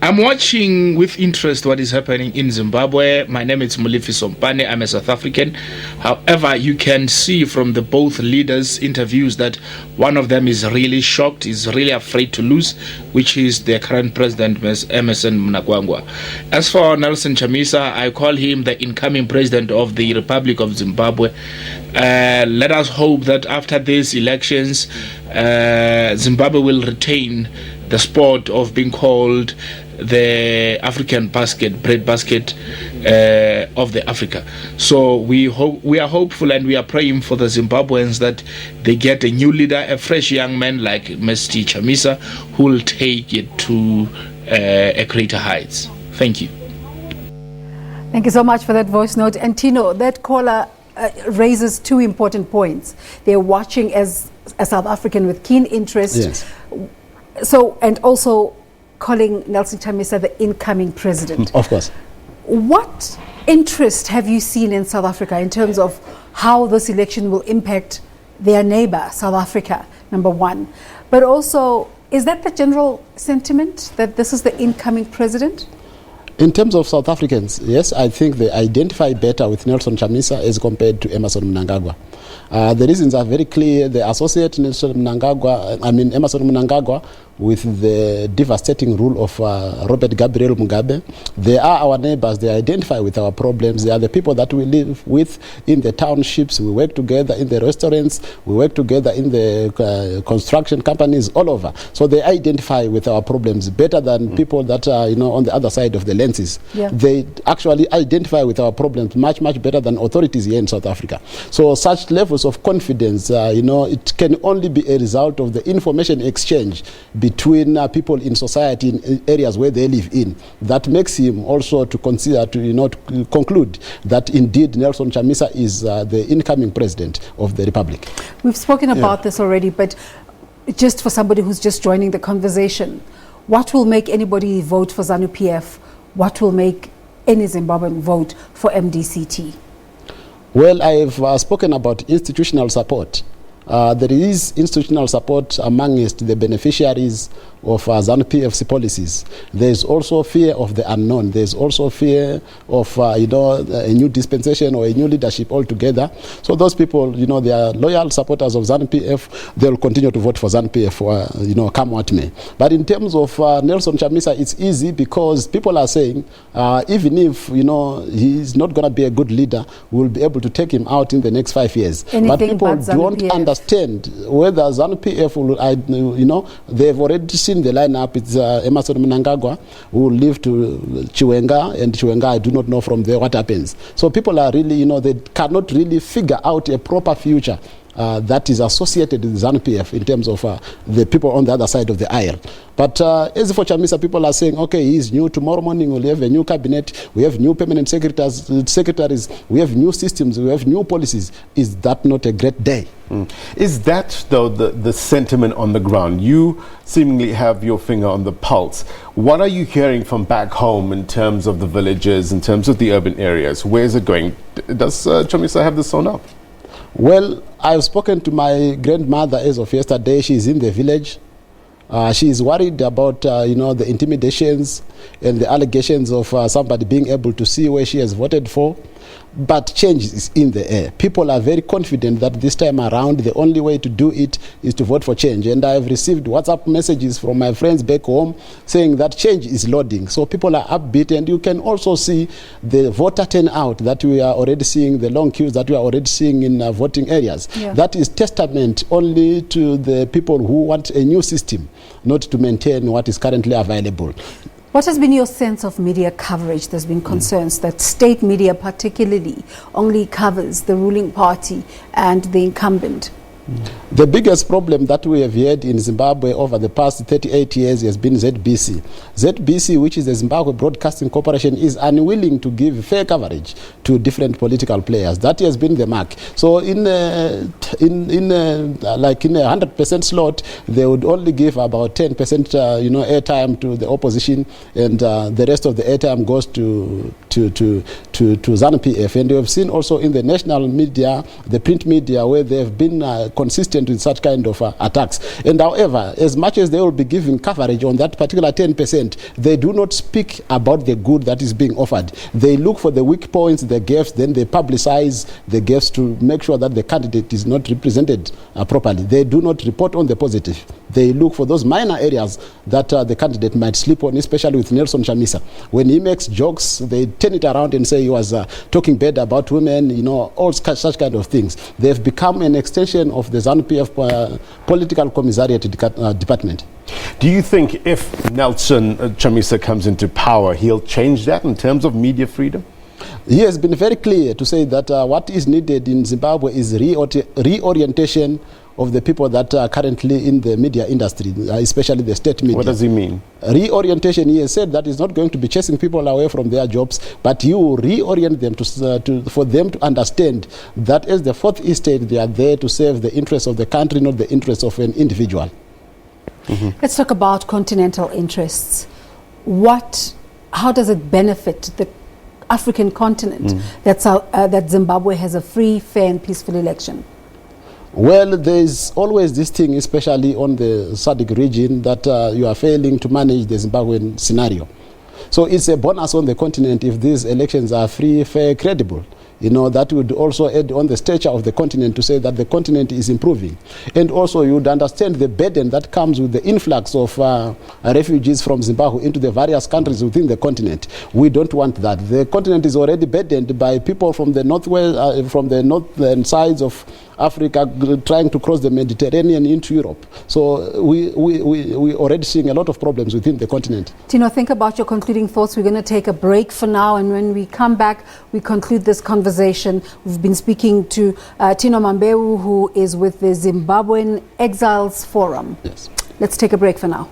I'm watching with interest what is happening in Zimbabwe. My name is Mulifi Sompane. I'm a South African. However, you can see from the both leaders' interviews that one of them is really shocked, is really afraid to lose, which is the current president, Emmerson Mnangagwa. As for Nelson Chamisa, I call him the incoming president of the Republic of Zimbabwe. Let us hope that after these elections, Zimbabwe will retain the sport of being called the African bread basket of the Africa. So we are hopeful and we are praying for the Zimbabweans that they get a new leader, a fresh young man like Mr. Chamisa, who will take it to a greater heights. Thank you. Thank you so much for that voice note. And Tino, that caller raises two important points. They're watching as a South African with keen interest. Yes. So, and also calling Nelson Chamisa the incoming president. Of course. What interest have you seen in South Africa in terms of how this election will impact their neighbor, South Africa, number one? But also, is that the general sentiment, that this is the incoming president? In terms of South Africans, yes, I think they identify better with Nelson Chamisa as compared to Emmerson Mnangagwa. The reasons are very clear. They associate Emerson Mnangagwa with the devastating rule of Robert Gabriel Mugabe. They are our neighbors. They identify with our problems. They are the people that we live with in the townships. We work together in the restaurants. We work together in the construction companies all over. So they identify with our problems better than people that are, on the other side of the lenses. Yeah. They actually identify with our problems much, much better than authorities here in South Africa. So such levels of confidence, it can only be a result of the information exchange between people in society in areas where they live in. That makes him also to consider, to conclude that indeed Nelson Chamisa is the incoming president of the Republic. We've spoken about this already, but just for somebody who's just joining the conversation, what will make anybody vote for ZANU-PF? What will make any Zimbabwean vote for MDCT? Well, I've spoken about institutional support. There is institutional support amongst the beneficiaries of ZANU-PF's policies. There is also fear of the unknown. There is also fear of a new dispensation or a new leadership altogether. So those people, they are loyal supporters of ZANU-PF. They will continue to vote for ZANU-PF, come what may. But in terms of Nelson Chamisa, it's easy because people are saying even if he's not going to be a good leader, we'll be able to take him out in the next 5 years. But people don't understand whether ZANU-PF will, they've already seen the lineup. It's Emmerson Mnangagwa who will leave to Chiwenga, and Chiwenga, I do not know from there what happens. So people are really, they cannot really figure out a proper future that is associated with ZANU-PF in terms of the people on the other side of the aisle. But as for Chamisa, people are saying, okay, he's new. Tomorrow morning we'll have a new cabinet. We have new permanent secretaries. We have new systems. We have new policies. Is that not a great day? Is that, though, the sentiment on the ground? You seemingly have your finger on the pulse. What are you hearing from back home in terms of the villages, in terms of the urban areas? Where is it going? Does Chamisa have this sewn up? Well, I've spoken to my grandmother as of yesterday. She's in the village. She is worried about, the intimidations and the allegations of somebody being able to see where she has voted for. But change is in the air. People are very confident that this time around, the only way to do it is to vote for change. And I've received WhatsApp messages from my friends back home saying that change is loading. So people are upbeat, and you can also see the voter turnout that we are already seeing, the long queues that we are already seeing in voting areas. Yeah. That is testament only to the people who want a new system, not to maintain what is currently available. What has been your sense of media coverage? There's been concerns that state media particularly only covers the ruling party and the incumbent. The biggest problem that we have had in Zimbabwe over the past 38 years has been ZBC. ZBC, which is the Zimbabwe Broadcasting Corporation, is unwilling to give fair coverage to different political players. That has been the mark. So in a 100% slot, they would only give about 10% airtime to the opposition, and the rest of the airtime goes to ZANU-PF. And you have seen also in the national media, the print media, where they have been consistent with such kind of attacks. And however, as much as they will be giving coverage on that particular 10%, they do not speak about the good that is being offered. They look for the weak points, the gaps, then they publicize the gaps to make sure that the candidate is not represented properly. They do not report on the positive. They look for those minor areas that the candidate might slip on, especially with Nelson Chamisa. When he makes jokes, they turn it around and say he was talking bad about women, you know, all such kind of things. They've become an extension of the ZANU-PF political commissariat department. Do you think if Nelson Chamisa comes into power, he'll change that in terms of media freedom? He has been very clear to say that what is needed in Zimbabwe is reorientation of the people that are currently in the media industry, especially the state media. What does he mean? Reorientation, he has said that is not going to be chasing people away from their jobs, but you reorient them for them to understand that as the fourth estate, they are there to serve the interests of the country, not the interests of an individual. Mm-hmm. Let's talk about continental interests. How does it benefit the African continent that Zimbabwe has a free, fair and peaceful election? Well, there's always this thing, especially on the SADC region, that you are failing to manage the Zimbabwean scenario. So it's a bonus on the continent if these elections are free, fair, credible. You know, that would also add on the stature of the continent to say that the continent is improving. And also you would understand the burden that comes with the influx of refugees from Zimbabwe into the various countries within the continent. We don't want that. The continent is already burdened by people from the northwest, from the northern sides of Africa trying to cross the Mediterranean into Europe. So we already seeing a lot of problems within the continent. Tino, think about your concluding thoughts. We're going to take a break for now, and when we come back, we conclude this conversation. We've been speaking to Tino Mambeu, who is with the Zimbabwe Exile Forum. Yes. Let's take a break for now.